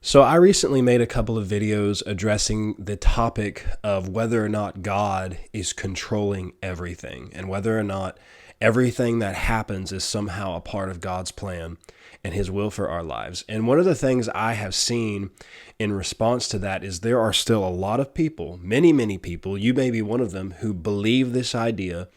So I recently made a couple of videos addressing the topic of whether or not God is controlling everything and whether or not everything that happens is somehow a part of God's plan and his will for our lives. And one of the things I have seen in response to that is there are still a lot of people, many people, you may be one of them, who believe this idea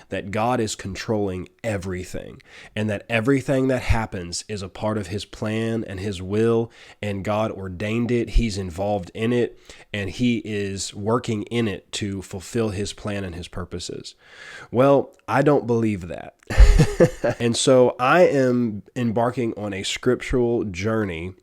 that God is controlling everything and that everything that happens is a part of his plan and his will, and God ordained it. He's involved in it and he is working in it to fulfill his plan and his purposes. Well, I don't believe that. And so I am embarking on a scriptural journey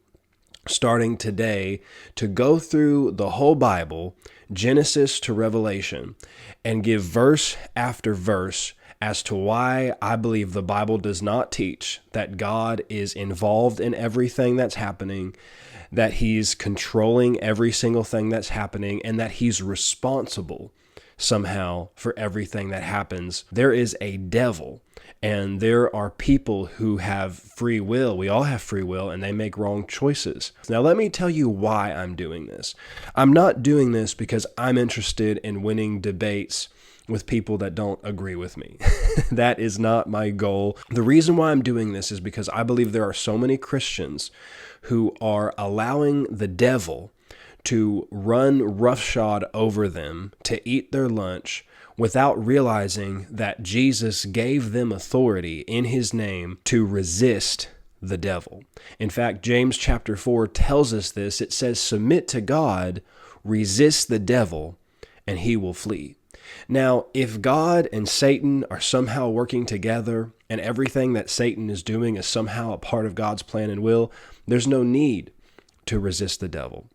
starting today to go through the whole Bible, Genesis to Revelation, and give verse after verse as to why I believe the Bible does not teach that God is involved in everything that's happening, that he's controlling every single thing that's happening, and that he's responsible somehow for everything that happens. There is a devil. And there are people who have free will. We all have free will, and they make wrong choices. Now, let me tell you why I'm doing this. I'm not doing this because I'm interested in winning debates with people that don't agree with me. That is not my goal. The reason why I'm doing this is because I believe there are so many Christians who are allowing the devil to run roughshod over them, to eat their lunch, without realizing that Jesus gave them authority in his name to resist the devil. In fact, James chapter 4 tells us this. It says, "Submit to God, resist the devil, and he will flee." Now, if God and Satan are somehow working together and everything that Satan is doing is somehow a part of God's plan and will, there's no need to resist the devil.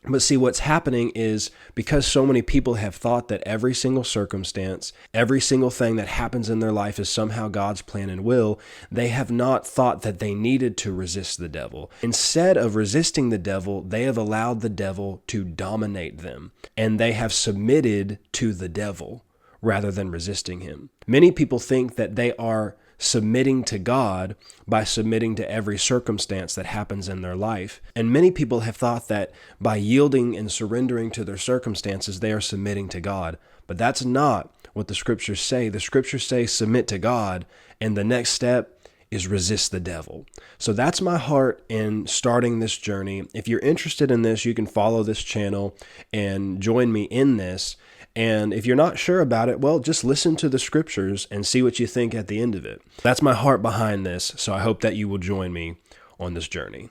But see, what's happening is because so many people have thought that every single circumstance, every single thing that happens in their life is somehow God's plan and will, they have not thought that they needed to resist the devil. Instead of resisting the devil, they have allowed the devil to dominate them, and they have submitted to the devil rather than resisting him. Many people think that they are submitting to God by submitting to every circumstance that happens in their life. And many people have thought that by yielding and surrendering to their circumstances, they are submitting to God. But that's not what the scriptures say. The scriptures say submit to God, and the next step is resist the devil. So that's my heart in starting this journey. If you're interested in this, you can follow this channel and join me in this. And if you're not sure about it, well, just listen to the scriptures and see what you think at the end of it. That's my heart behind this, so I hope that you will join me on this journey.